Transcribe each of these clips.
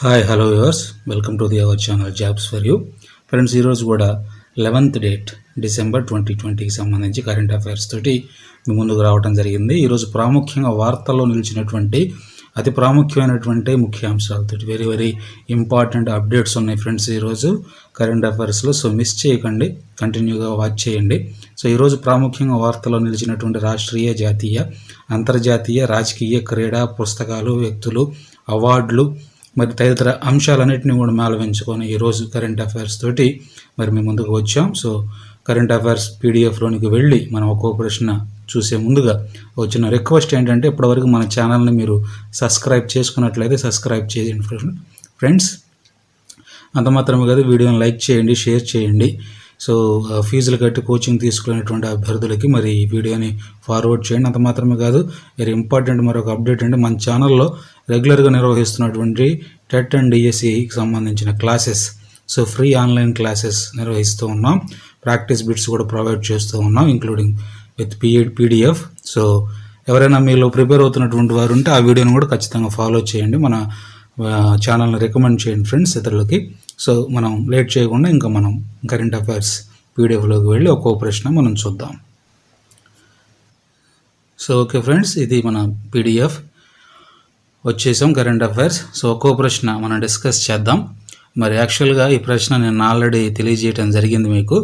Hi hello viewers, welcome to our channel jobs for you. Friends, ఈరోజు కూడా 11th date December 2020కి సంబంధించి current affairs తోటి మీ ముందుకు రావడం జరిగింది. ఈరోజు ప్రాముఖ్యంగా వార్తల్లో నిలిచినటువంటి అతి ప్రాముఖ్యమైనటువంటి ముఖ్యాంశాలతో వెరీ వెరీ ఇంపార్టెంట్ అప్డేట్స్ ఉన్నాయి ఫ్రెండ్స్ ఈరోజు కరెంట్ అఫైర్స్లో. సో మిస్ చేయకండి, కంటిన్యూగా వాచ్ చేయండి. సో ఈరోజు ప్రాముఖ్యంగా వార్తల్లో నిలిచినటువంటి రాష్ట్రీయ, జాతీయ, అంతర్జాతీయ, రాజకీయ, క్రీడా, పుస్తకాలు, వ్యక్తులు, అవార్డులు మరి తదితర అంశాలన్నింటినీ కూడా మేళవించుకొని ఈరోజు కరెంట్ అఫైర్స్ తోటి మరి మేము ముందుకు వచ్చాం. సో కరెంట్ అఫైర్స్ పీడిఎఫ్లోనికి వెళ్ళి మనం ఒక్కో ప్రశ్న చూసే ముందుగా వచ్చిన రిక్వెస్ట్ ఏంటంటే, ఇప్పటివరకు మన ఛానల్ని మీరు సబ్స్క్రైబ్ చేసుకున్నట్లయితే సబ్స్క్రైబ్ చేయండి ఫ్రెండ్స్. అంత మాత్రమే కాదు, వీడియోని లైక్ చేయండి, షేర్ చేయండి. సో ఫీజులు కట్టి కోచింగ్ తీసుకునేటువంటి అభ్యర్థులకి మరి ఈ వీడియోని ఫార్వర్డ్ చేయండి. అంత మాత్రమే కాదు, వెరీ ఇంపార్టెంట్ మరొక అప్డేట్ అంటే, మన ఛానల్లో రెగ్యులర్గా నిర్వహిస్తున్నటువంటి టెట్ అండ్ డిఎస్సికి సంబంధించిన classes, so free online classes నిర్వహిస్తూ ఉన్నాం. ప్రాక్టీస్ బిట్స్ కూడా ప్రొవైడ్ చేస్తూ ఉన్నాం, ఇంక్లూడింగ్ విత్ పీడిఎఫ్. సో ఎవరైనా మీలో ప్రిపేర్ అవుతున్నటువంటి వారు ఉంటే ఆ వీడియోని కూడా ఖచ్చితంగా ఫాలో చేయండి, మన ఛానల్ని రికమెండ్ చేయండి ఫ్రెండ్స్ ఇతరులకి. సో మనం లేట్ చేయకుండా ఇంకా మనం కరెంట్ అఫైర్స్ పీడిఎఫ్లోకి వెళ్ళి ఒక్కో ప్రశ్న మనం చూద్దాం. సో ఓకే ఫ్రెండ్స్, ఇది మన పీడిఎఫ్ వచ్చేసాం కరెంట్ అఫైర్స్. సో ఒక్కో ప్రశ్న మనం డిస్కస్ చేద్దాం. మరి యాక్చువల్గా ఈ ప్రశ్న నేను ఆల్రెడీ తెలియజేయడం జరిగింది మీకు.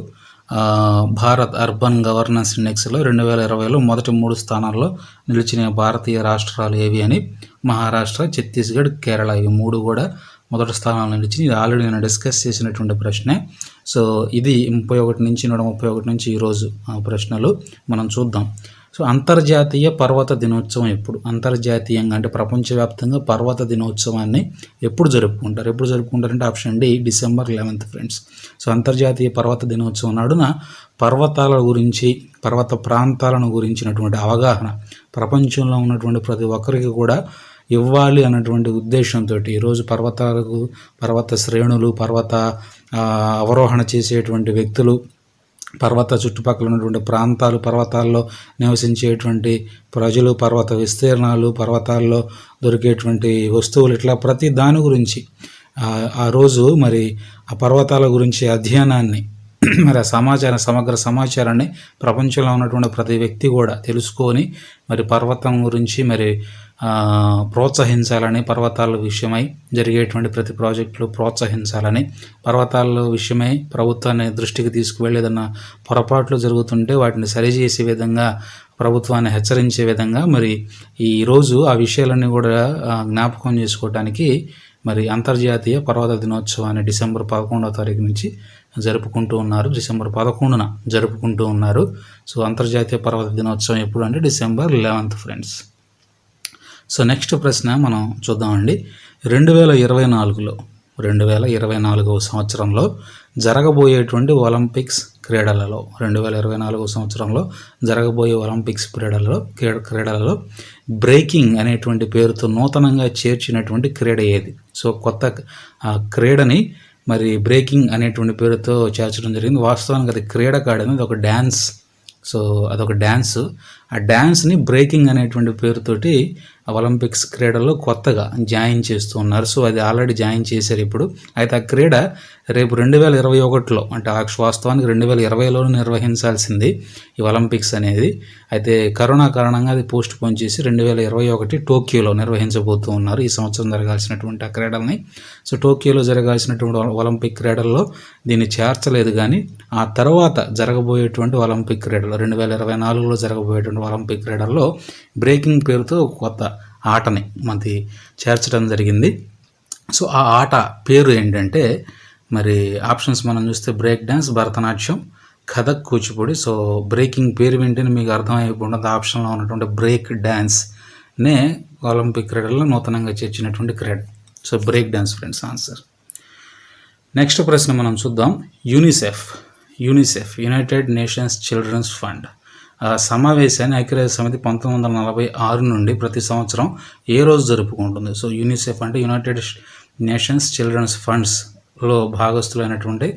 భారత్ అర్బన్ గవర్నెన్స్ ఇండెక్స్లో 2020లో మొదటి 3 స్థానాల్లో నిలిచిన భారతీయ రాష్ట్రాలు ఏవి అని. మహారాష్ట్ర, ఛత్తీస్గఢ్, కేరళ, ఇవి 3 కూడా మొదటి స్థానంలో నిలిచి. ఇది ఆల్రెడీ నేను డిస్కస్ చేసినటువంటి ప్రశ్నే. సో ఇది 31 నుంచి 131 నుంచి ఈరోజు ప్రశ్నలు మనం చూద్దాం. సో అంతర్జాతీయ పర్వత దినోత్సవం ఎప్పుడు? అంతర్జాతీయంగా అంటే ప్రపంచవ్యాప్తంగా పర్వత దినోత్సవాన్ని ఎప్పుడు జరుపుకుంటారంటే option D, December 11th friends. So అంతర్జాతీయ పర్వత దినోత్సవం నాడున పర్వతాల గురించి, పర్వత ప్రాంతాలను గురించినటువంటి అవగాహన ప్రపంచంలో ఉన్నటువంటి ప్రతి ఒక్కరికి కూడా ఇవ్వాలి అన్నటువంటి ఉద్దేశంతో ఈరోజు పర్వత శ్రేణులు, పర్వత అవరోహణ చేసేటువంటి వ్యక్తులు, పర్వత చుట్టుపక్కల ఉన్నటువంటి ప్రాంతాలు, పర్వతాల్లో నివసించేటువంటి ప్రజలు, పర్వత విస్తీర్ణాలు, పర్వతాల్లో దొరికేటువంటి వస్తువులు, ఇట్లా ప్రతి దాని గురించి ఆ రోజు మరి ఆ పర్వతాల గురించి అధ్యయనాన్ని, మరి ఆ సమగ్ర సమాచారాన్ని ప్రపంచంలో ఉన్నటువంటి ప్రతి వ్యక్తి కూడా తెలుసుకొని మరి పర్వతం గురించి మరి ప్రోత్సహించాలని, పర్వతాల విషయమై జరిగేటువంటి ప్రతి ప్రాజెక్టులు ప్రోత్సహించాలని, పర్వతాల విషయమై ప్రభుత్వాన్ని దృష్టికి తీసుకువెళ్ళి ఏదన్నా పొరపాట్లు జరుగుతుంటే వాటిని సరిచేసే విధంగా, ప్రభుత్వాన్ని హెచ్చరించే విధంగా మరి ఈరోజు ఆ విషయాలన్నీ కూడా జ్ఞాపకం చేసుకోవడానికి మరి అంతర్జాతీయ పర్వత దినోత్సవాన్ని December 11వ తారీఖు నుంచి జరుపుకుంటూ ఉన్నారు. December 11న జరుపుకుంటూ ఉన్నారు. సో అంతర్జాతీయ పర్వత దినోత్సవం ఎప్పుడు అంటే December 11th friends. So next ప్రశ్న మనం చూద్దామండి. 2024 సంవత్సరంలో జరగబోయేటువంటి ఒలింపిక్స్ క్రీడలలో, 2024 సంవత్సరంలో జరగబోయే ఒలింపిక్స్ క్రీడలలో బ్రేకింగ్ అనేటువంటి పేరుతో నూతనంగా చేర్చినటువంటి క్రీడ ఏది? సో కొత్త క్రీడని మరి బ్రేకింగ్ అనేటువంటి పేరుతో చేర్చడం జరిగింది. వాస్తవానికి అది క్రీడ కాదు, అది ఒక డ్యాన్స్. సో అదొక డ్యాన్స్. ఆ డ్యాన్స్ని బ్రేకింగ్ అనేటువంటి పేరుతోటి ఒలింపిక్స్ క్రీడల్లో కొత్తగా జాయిన్ చేస్తూ ఉన్నారు. సో అది ఆల్రెడీ జాయిన్ చేశారు ఇప్పుడు. అయితే ఆ క్రీడ రేపు 2021లో అంటే వాస్తవానికి 2020లో నిర్వహించాల్సింది ఈ ఒలింపిక్స్ అనేది. అయితే కరోనా కారణంగా అది పోస్ట్ పోన్ చేసి 2021 టోక్యోలో నిర్వహించబోతూ ఉన్నారు. ఈ సంవత్సరం జరగాల్సినటువంటి ఆ క్రీడల్ని. సో టోక్యోలో జరగాల్సినటువంటి ఒలింపిక్ క్రీడల్లో దీన్ని చేర్చలేదు, కానీ ఆ తర్వాత జరగబోయేటువంటి ఒలింపిక్ క్రీడలు 2024లో జరగబోయేటువంటి ఒలింపిక్ క్రీడల్లో బ్రేకింగ్ పేరుతో కొత్త ఆటని మనకి చేర్చడం జరిగింది. సో ఆ ఆట పేరు ఏంటంటే మరి ఆప్షన్స్ మనం చూస్తే break dance, Bharatanatyam, Kathak, Kuchipudi. So breaking పేరు వింటేనే మీకు అర్థమైపోతుంది ఆప్షన్లో ఉన్నటువంటి బ్రేక్ డ్యాన్స్నే ఒలింపిక్ క్రీడల్లో నూతనంగా చేర్చినటువంటి క్రీడ. So break dance friends answer. Next ప్రశ్న మనం చూద్దాం. UNICEF United Nations Children's Fund సమావేశాన్ని ఐక్యరాజ్య సమితి 1946 నుండి ప్రతి సంవత్సరం ఏ రోజు జరుపుకుంటుంది? సో యూనిసెఫ్ అంటే యునైటెడ్ నేషన్స్ చిల్డ్రన్స్ ఫండ్స్లో భాగస్థులైనటువంటి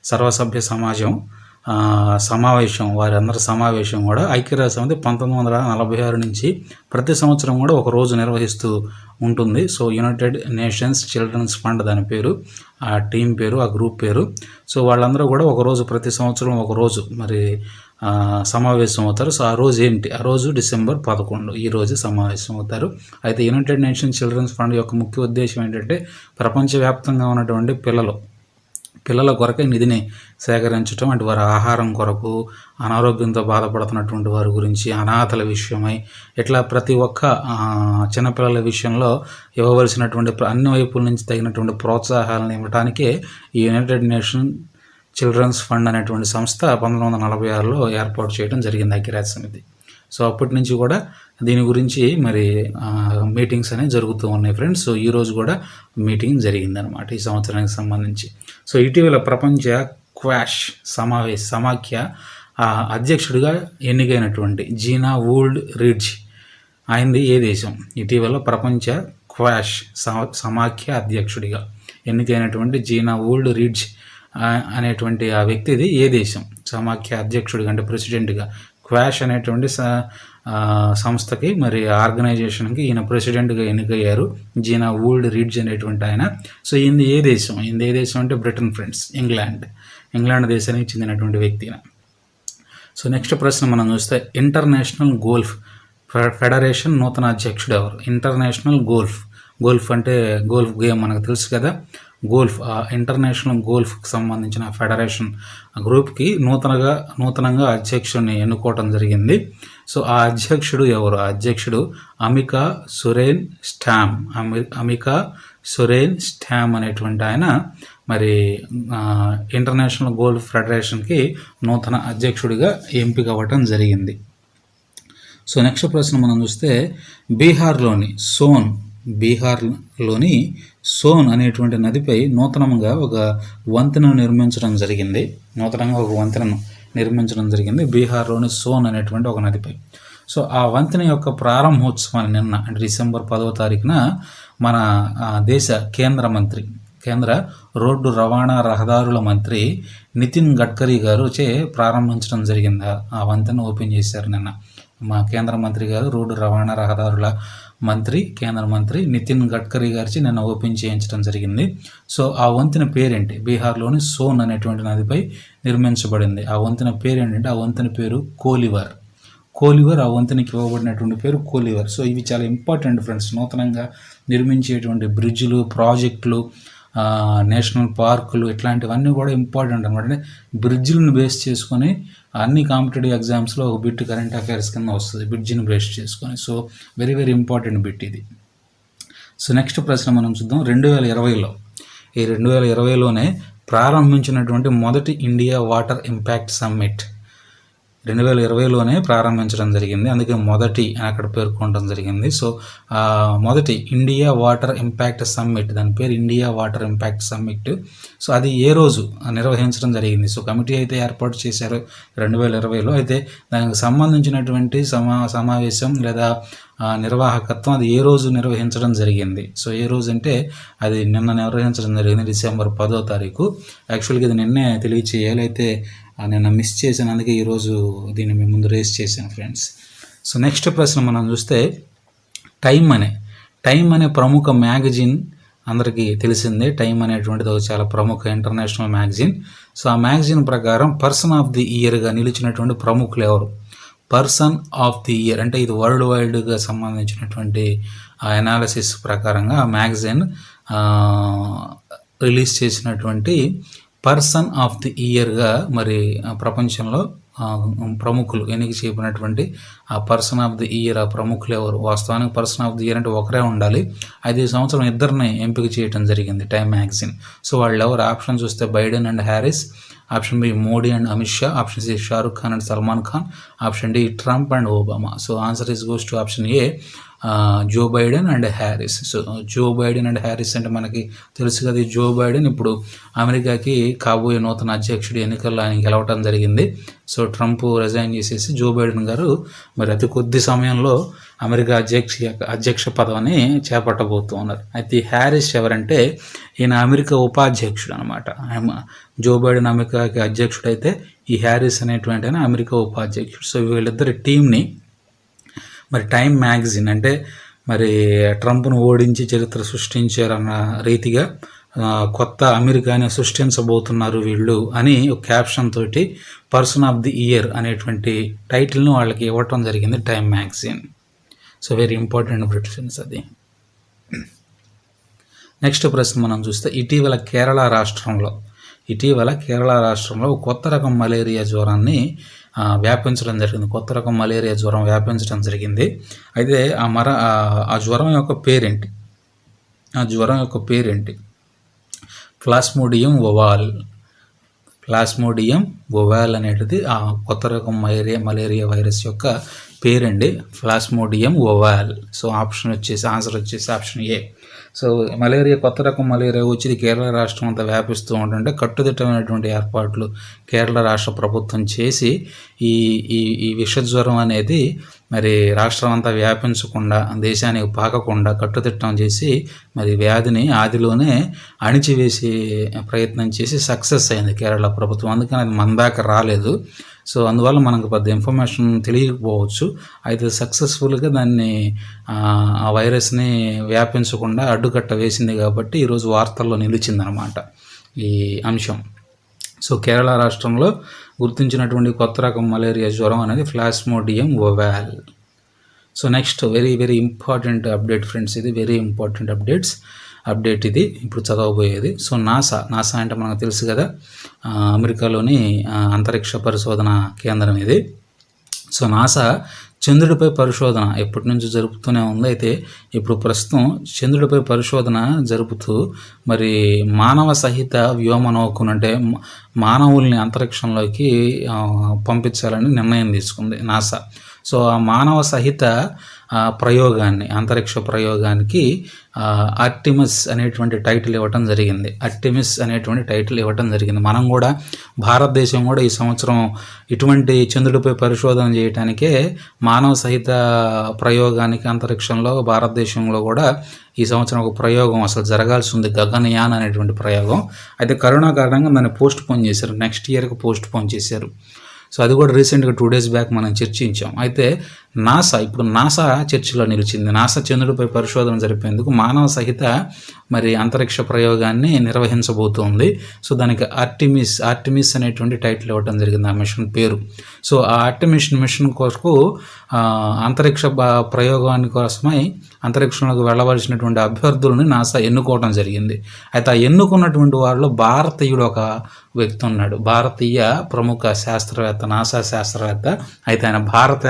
సర్వసభ్య సమాజం సమావేశం, వారందరి సమావేశం కూడా ఐక్యరాజ్య సమితి 1946 నుంచి ప్రతి సంవత్సరం కూడా ఒక రోజు నిర్వహిస్తూ ఉంటుంది. So United Nations Children's Fund దాని పేరు, ఆ టీం పేరు, ఆ గ్రూప్ పేరు. సో వాళ్ళందరూ కూడా ఒకరోజు ప్రతి సంవత్సరం ఒకరోజు మరి సమావేశం అవుతారు. సో ఆ రోజు ఏంటి, ఆ రోజు డిసెంబర్ 11 ఈ రోజు సమావేశం అవుతారు. అయితే యునైటెడ్ నేషన్స్ చిల్డ్రన్స్ ఫండ్ యొక్క ముఖ్య ఉద్దేశం ఏంటంటే ప్రపంచవ్యాప్తంగా ఉన్నటువంటి పిల్లల కొరకే నిధిని సేకరించడం, అంటే వారి ఆహారం కొరకు, అనారోగ్యంతో బాధపడుతున్నటువంటి వారి గురించి, అనాథల విషయమై, ఇట్లా ప్రతి ఒక్క చిన్నపిల్లల విషయంలో ఇవ్వవలసినటువంటి అన్ని వైపుల నుంచి తగినటువంటి ప్రోత్సాహాలను ఇవ్వడానికే ఈ యునైటెడ్ నేషన్ చిల్డ్రన్స్ ఫండ్ అనేటువంటి సంస్థ 1946లో ఏర్పాటు చేయడం జరిగింది ఐక్యరాజ్య సమితి. సో అప్పటి నుంచి కూడా దీని గురించి మరి మీటింగ్స్ అనేవి జరుగుతూ ఉన్నాయి ఫ్రెండ్స్. సో ఈరోజు కూడా మీటింగ్ జరిగిందనమాట ఈ సంవత్సరానికి సంబంధించి. సో ఇటీవల ప్రపంచ క్వాష్ సమాఖ్య అధ్యక్షుడిగా ఎన్నికైనటువంటి జీనా వూల్డ్ రిడ్జ్ ఆయనది ఏ దేశం? ఇటీవల ప్రపంచ క్వాష్ సమాఖ్య అధ్యక్షుడిగా ఎన్నికైనటువంటి జీనా వూల్డ్ రిడ్జ్ అనేటువంటి ఆ వ్యక్తిది ఏ దేశం? సమాఖ్య అధ్యక్షుడిగా అంటే ప్రెసిడెంట్గా, క్వాష్ అనేటువంటి సంస్థకి మరి ఆర్గనైజేషన్కి ఈయన ప్రెసిడెంట్గా ఎన్నికయ్యారు జీనా వూల్డ్ రిడ్జ్ అనేటువంటి ఆయన. సో ఈయన ఏ దేశం? అంటే బ్రిటన్ ఫ్రెండ్స్, ఇంగ్లాండ్ దేశానికి చెందినటువంటి వ్యక్తి. సో నెక్స్ట్ ప్రశ్న మనం చూస్తే ఇంటర్నేషనల్ గోల్ఫ్ ఫెడరేషన్ నూతన అధ్యక్షుడు ఎవరు? ఇంటర్నేషనల్ గోల్ఫ్ అంటే గోల్ఫ్ గేమ్ మనకు తెలుసు కదా. ఇంటర్నేషనల్ గోల్ఫ్కి సంబంధించిన ఫెడరేషన్ గ్రూప్కి నూతనంగా అధ్యక్షుడిని ఎన్నుకోవడం జరిగింది. సో ఆ అధ్యక్షుడు ఎవరు? ఆ అధ్యక్షుడు అమికా సొరేన్ స్టామ్ అనేటువంటి ఆయన మరి ఇంటర్నేషనల్ గోల్ఫ్ ఫెడరేషన్కి నూతన అధ్యక్షుడిగా ఎంపిక అవ్వటం జరిగింది. సో నెక్స్ట్ ప్రశ్న మనం చూస్తే బీహార్లోని సోన్ అనేటువంటి నదిపై నూతనంగా ఒక వంతెనను నిర్మించడం జరిగింది బీహార్లోని సోన్ అనేటువంటి ఒక నదిపై. సో ఆ వంతెన యొక్క ప్రారంభోత్సవాన్ని నిన్న అంటే డిసెంబర్ 10వ తారీఖున మన దేశ కేంద్ర రోడ్డు రవాణా రహదారుల మంత్రి నితిన్ గడ్కరీ గారు ప్రారంభించడం జరిగింది. ఆ వంతెన ఓపెన్ చేశారు నిన్న మా కేంద్ర మంత్రి గారు, రోడ్డు రవాణా రహదారుల కేంద్ర మంత్రి నితిన్ గడ్కరీ గారి నిన్న ఓపెన్ చేయించడం జరిగింది. సో ఆ వంతెన పేరేంటి? బీహార్లోని సోన్ అనేటువంటి నదిపై నిర్మించబడింది. ఆ వంతెన పేరేంటంటే ఆ వంతెన పేరు కోలివర్. ఆ వంతెనకి ఇవ్వబడినటువంటి పేరు కోలివర్. సో ఇవి చాలా ఇంపార్టెంట్ ఫ్రెండ్స్. నూతనంగా నిర్మించేటువంటి బ్రిడ్జ్లు, ప్రాజెక్టులు, నేషనల్ పార్కులు ఇట్లాంటివన్నీ కూడా ఇంపార్టెంట్ అనమాట. అంటే బ్రిడ్జ్లను బేస్ చేసుకొని అన్ని కాంపిటేటివ్ ఎగ్జామ్స్లో ఒక బిట్ కరెంట్ అఫైర్స్ కింద వస్తుంది, బ్రిడ్జిని బేస్ చేసుకొని. So very very important bit ఇది. సో నెక్స్ట్ ప్రశ్న మనం చూద్దాం. 2020లోనే ప్రారంభించినటువంటి మొదటి ఇండియా వాటర్ ఇంపాక్ట్ సమ్మిట్ 2020లోనే ప్రారంభించడం జరిగింది. అందుకే మొదటి అని అక్కడ పేర్కొనడం జరిగింది. సో మొదటి ఇండియా వాటర్ ఇంపాక్ట్ సమ్మిట్, దాని పేరు India water impact summit. So అది ఏ రోజు నిర్వహించడం జరిగింది? సో కమిటీ అయితే ఏర్పాటు చేశారు 2020లో. అయితే దానికి సంబంధించినటువంటి సమావేశం లేదా నిర్వాహకత్వం అది ఏ రోజు నిర్వహించడం జరిగింది? సో ఏ రోజు అంటే అది నిన్న నిర్వహించడం జరిగింది డిసెంబర్ 10వ తారీఖు. యాక్చువల్గా ఇది నిన్నే తెలియచేయాలి, అయితే నిన్న మిస్ చేశాను, అందుకే ఈరోజు దీన్ని మీ ముందు రేస్ చేశాను ఫ్రెండ్స్. సో నెక్స్ట్ ప్రశ్న మనం చూస్తే టైమ్ అనే ప్రముఖ మ్యాగజైన్ అందరికీ తెలిసిందే. టైమ్ అనేటువంటిది చాలా ప్రముఖ ఇంటర్నేషనల్ మ్యాగజైన్. సో ఆ మ్యాగజైన్ ప్రకారం పర్సన్ ఆఫ్ ది ఇయర్గా నిలిచినటువంటి ప్రముఖులు ఎవరు? పర్సన్ ఆఫ్ ది ఇయర్ అంటే ఇది వరల్డ్ వైడ్గా సంబంధించినటువంటి అనాలిసిస్ ప్రకారంగా ఆ మ్యాగజైన్ రిలీజ్ చేసినటువంటి పర్సన్ ఆఫ్ ది ఇయర్గా మరి ప్రపంచంలో ప్రముఖులు ఎన్నిక చేయబడినటువంటి ఆ పర్సన్ ఆఫ్ ది ఇయర్, ఆ ప్రముఖులు ఎవరు? వాస్తవానికి పర్సన్ ఆఫ్ ది ఇయర్ అంటే ఒకరే ఉండాలి. 5 సంవత్సరం ఇద్దరిని ఎంపిక చేయడం జరిగింది టైమ్ మ్యాగజైన్. సో వాళ్ళు ఎవరు? ఆప్షన్ చూస్తే Biden and Harris, option B Modi and Amit Shah, option C Shahrukh Khan and Salman Khan, option D Trump and Obama. So answer is goes to option A, Joe Biden and Harris. So Joe Biden and Harris అంటే మనకి తెలుసు కదా, Joe Biden ఇప్పుడు అమెరికాకి కాబోయే నూతన అధ్యక్షుడి ఎన్నికల్లో ఆయన గెలవటం జరిగింది. సో ట్రంప్ రిజైన్ చేసేసి జో బైడెన్ గారు మరి అతి కొద్ది సమయంలో అమెరికా అధ్యక్ష పదవిని చేపట్టబోతూ ఉన్నారు. అయితే హ్యారిస్ ఎవరంటే ఈయన అమెరికా ఉపాధ్యక్షుడు అనమాట. జో బైడెన్ అమెరికాకి అధ్యక్షుడైతే ఈ హ్యారిస్ అనేటువంటి ఆయన అమెరికా ఉపాధ్యక్షుడు. సో వీళ్ళిద్దరి టీంని మరి టైమ్ మ్యాగజైన్ అంటే మరి ట్రంప్ను ఓడించి చరిత్ర సృష్టించారన్న రీతిగా కొత్త అమెరికాని సృష్టించబోతున్నారు వీళ్ళు అని ఒక క్యాప్షన్ తోటి పర్సన్ ఆఫ్ ది ఇయర్ అనేటువంటి టైటిల్ను వాళ్ళకి ఇవ్వటం జరిగింది time magazine. So very important friends అది. నెక్స్ట్ ప్రశ్న మనం చూస్తే ఇటీవల కేరళ రాష్ట్రంలో కొత్త రకం మలేరియా జ్వరాన్ని వ్యాపించడం జరిగింది. కొత్త రకం మలేరియా జ్వరం వ్యాపించడం జరిగింది. అయితే ఆ జ్వరం యొక్క పేరేంటి? ప్లాస్మోడియం ఒవాల్ అనేటిది ఆ కొత్త రకం మలేరియా వైరస్ యొక్క పేరండి, ప్లాస్మోడియం ఒవాల్. సో ఆన్సర్ వచ్చేసి ఆప్షన్ ఏ. సో కొత్త రకం మలేరియా వచ్చి కేరళ రాష్ట్రం అంతా వ్యాపిస్తూ ఉంటుంటే కట్టుదిట్టమైనటువంటి ఏర్పాట్లు కేరళ రాష్ట్ర ప్రభుత్వం చేసి ఈ విషజ్వరం అనేది మరి రాష్ట్రం అంతా వ్యాపించకుండా దేశానికి పాకకుండా కట్టుదిట్టం చేసి మరి వ్యాధిని ఆదిలోనే అణిచివేసే ప్రయత్నం చేసి సక్సెస్ అయింది కేరళ ప్రభుత్వం. అందుకని అది మన దాకా రాలేదు. సో అందువల్ల మనకు పెద్ద ఇన్ఫర్మేషన్ తెలియకపోవచ్చు. అయితే సక్సెస్ఫుల్గా దాన్ని ఆ వైరస్ని వ్యాపించకుండా అడ్డుకట్ట వేసింది కాబట్టి ఈరోజు వార్తల్లో నిలిచిందనమాట ఈ అంశం. సో కేరళ రాష్ట్రంలో గుర్తించినటువంటి కొత్త రకం మలేరియా జ్వరం అనేది plasmodium ovale. So next very very important update friends, ఇది వెరీ ఇంపార్టెంట్ అప్డేట్ ఇది ఇప్పుడు చదవబోయేది. సో నాసా అంటే మనకు తెలుసు కదా, అమెరికాలోని అంతరిక్ష పరిశోధన కేంద్రం ఇది. సో నాసా చంద్రుడిపై పరిశోధన ఎప్పటి నుంచి జరుపుతూనే ఉంది. అయితే ఇప్పుడు ప్రస్తుతం చంద్రుడిపై పరిశోధన జరుపుతూ మరి మానవ సహిత వ్యోమనౌకను అంటే మానవుల్ని అంతరిక్షంలోకి పంపించాలని నిర్ణయం తీసుకుంది నాసా. సో ఆ మానవ సహిత అంతరిక్ష ప్రయోగానికి ఆర్టిమిస్ అనేటువంటి టైటిల్ ఇవ్వటం జరిగింది. మనం కూడా భారతదేశం కూడా ఈ సంవత్సరం ఇటువంటి చంద్రుడిపై పరిశోధన చేయడానికే మానవ సహిత ప్రయోగానికి అంతరిక్షంలో భారతదేశంలో కూడా ఈ సంవత్సరం ఒక ప్రయోగం అసలు జరగాల్సి ఉంది, గగనయాన్ అనేటువంటి ప్రయోగం. అయితే కరోనా కారణంగా దాన్ని పోస్ట్ పోన్ చేశారు, నెక్స్ట్ ఇయర్కి పోస్ట్ పోన్ చేశారు. సో అది కూడా రీసెంట్గా 2 days బ్యాక్ మనం చర్చించాం. అయితే నాసా చర్చలో నిలిచింది. నాసా చంద్రుడిపై పరిశోధన జరిపేందుకు మానవ సహిత మరి అంతరిక్ష ప్రయోగాన్ని నిర్వహించబోతోంది. సో దానికి ఆర్టిమిస్ అనేటువంటి టైటిల్ ఇవ్వడం జరిగింది ఆ మిషన్ పేరు. సో ఆ ఆర్టిమిస్ మిషన్ కొరకు అంతరిక్ష ప్రయోగాని కోసమై అంతరిక్షంలోకి వెళ్ళవలసినటువంటి అభ్యర్థులను నాసా ఎన్నుకోవడం జరిగింది. అయితే ఆ ఎన్నుకున్నటువంటి వారిలో భారతీయుడు ఒక వ్యక్తి ఉన్నాడు, భారతీయ ప్రముఖ శాస్త్రవేత్త, నాసా శాస్త్రవేత్త. అయితే ఆయన భారత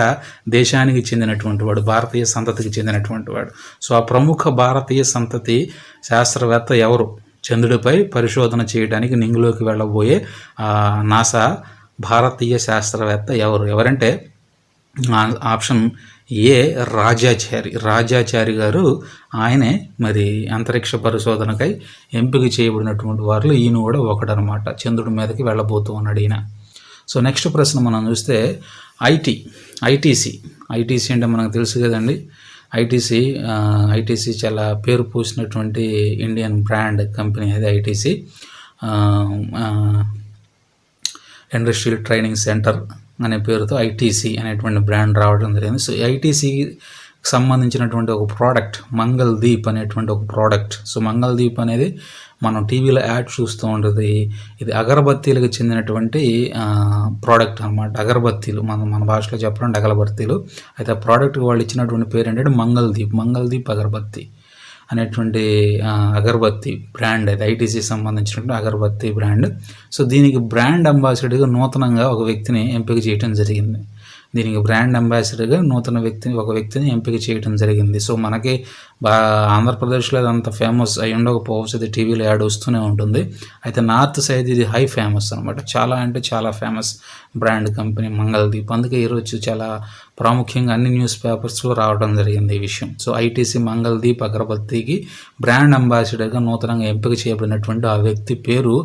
దేశానికి చెందినటువంటి వాడు, భారతీయ సంతతికి చెందినటువంటి వాడు. సో ఆ ప్రముఖ భారతీయ సంతతి శాస్త్రవేత్త ఎవరు? చంద్రుడిపై పరిశోధన చేయడానికి నింగిలోకి వెళ్ళబోయే నాసా భారతీయ శాస్త్రవేత్త ఎవరంటే ఆప్షన్ ఏ రాజాచారి గారు. ఆయనే మరి అంతరిక్ష పరిశోధనకై ఎంపిక చేయబడినటువంటి వారిలో ఈయన కూడా ఒకడనమాట. చంద్రుడి మీదకి వెళ్ళబోతూ ఉన్నాడు ఈయన. సో నెక్స్ట్ ప్రశ్న మనం చూస్తే ఐటీసీ అంటే మనకు తెలుసు కదండి. ఐటీసీ చాలా పేరు పూసినటువంటి ఇండియన్ బ్రాండ్ కంపెనీ అది. ఐటీసీ ఇండస్ట్రియల్ ట్రైనింగ్ సెంటర్ అనే పేరుతో ఐటీసీ అనేటువంటి బ్రాండ్ రావడం జరిగింది. సో ఐటీసీకి సంబంధించినటువంటి ఒక ప్రోడక్ట్ మంగళదీప్ అనేటువంటి ఒక ప్రోడక్ట్. సో మంగళదీప్ అనేది మనం టీవీలో యాడ్ చూస్తూ ఉంటుంది. ఇది అగరబత్తీలకు చెందినటువంటి ప్రోడక్ట్ అనమాట. అగరబత్తీలు మన భాషలో చెప్పాలంటే అగరబత్తీలు. అయితే ఆ ప్రోడక్ట్కి వాళ్ళు ఇచ్చినటువంటి పేరు ఏంటంటే మంగళదీప్ అగరబత్తి అనేటువంటి అగరబత్తి బ్రాండ్. అది ఐటీసీ సంబంధించినటువంటి అగరబత్తి బ్రాండ్. సో దీనికి బ్రాండ్ అంబాసిడర్గా నూతనంగా ఒక వ్యక్తిని ఎంపిక చేయడం జరిగింది. ఒక వ్యక్తిని ఎంపిక చేయడం జరిగింది. సో మనకి ఆంధ్రప్రదేశ్లో అంత ఫేమస్ అయి ఉండకపోవచ్చు, ఇది టీవీలో యాడ్ వస్తూనే ఉంటుంది. అయితే నార్త్ సైడ్ ఇది హై ఫేమస్ అనమాట, చాలా అంటే చాలా ఫేమస్ బ్రాండ్ కంపెనీ మంగళదీప్. అందుకే ఈరోజు చాలా ప్రాముఖ్యంగా అన్ని న్యూస్ పేపర్స్లో రావడం జరిగింది ఈ విషయం. సో ఐటీసీ మంగళదీప్ అగరబత్తికి బ్రాండ్ అంబాసిడర్గా నూతనంగా ఎంపిక చేయబడినటువంటి ఆ వ్యక్తి పేరు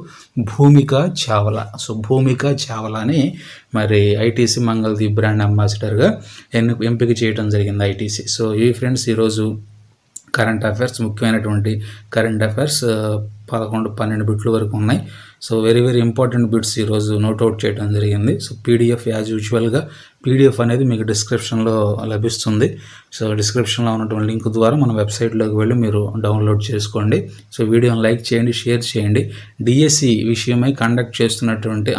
భూమికా చావ్లా. సో భూమికా చావ్లాని మరి ఐటీసీ మంగళదీప్ బ్రాండ్ అంబాసిడర్గా ఎంపిక చేయడం జరిగింది ఐటీసీ. సో ఈ ఫ్రెండ్స్ ఈరోజు కరెంట్ అఫైర్స్, ముఖ్యమైనటువంటి కరెంట్ అఫైర్స్ 11-12 బిట్ల వరకు ఉన్నాయి. So very very important bits ఈరోజు నోట్అవుట్ చేయడం జరిగింది. సో పీడిఎఫ్ యాజ్ యూజువల్గా పీడిఎఫ్ అనేది మీకు డిస్క్రిప్షన్లో లభిస్తుంది. సో డిస్క్రిప్షన్లో ఉన్నటువంటి లింక్ ద్వారా మన వెబ్సైట్లోకి వెళ్ళి మీరు డౌన్లోడ్ చేసుకోండి. సో వీడియోని లైక్ చేయండి, షేర్ చేయండి. డిఎస్సి విషయమై కండక్ట్ చేస్తున్నటువంటి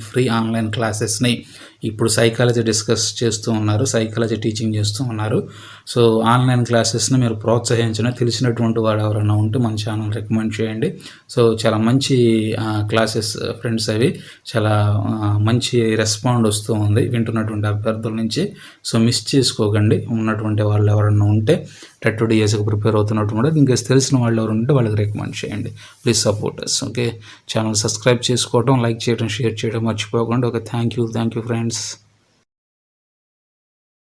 ఫ్రీ ఆన్లైన్ క్లాసెస్ని ఇప్పుడు సైకాలజీ డిస్కస్ చేస్తూ ఉన్నారు, సైకాలజీ టీచింగ్ చేస్తూ ఉన్నారు. సో ఆన్లైన్ క్లాసెస్ని మీరు ప్రోత్సహించిన తెలిసినటువంటి వాడు ఎవరైనా ఉంటే మన ఛానల్ రికమెండ్ చేయండి. సో చాలా మంచి క్లాసెస్ ఫ్రెండ్స్, అవి చాలా మంచి రెస్పాండ్ వస్తూ ఉంది వింటున్నటువంటి అభ్యర్థుల నుంచి. సో మిస్ చేసుకోకండి. ఉన్నటువంటి వాళ్ళు ఎవరైనా ఉంటే టెట్ డిఎస్కి ప్రిపేర్ అవుతున్నట్టు ఇంకేస్ తెలిసిన వాళ్ళు ఎవరు ఉంటే వాళ్ళకి రికమెండ్ చేయండి. Please support us. Okay, channel subscribe చేసుకోవడం, లైక్ చేయడం, షేర్ చేయడం మర్చిపోకండి. Okay, thank you friends.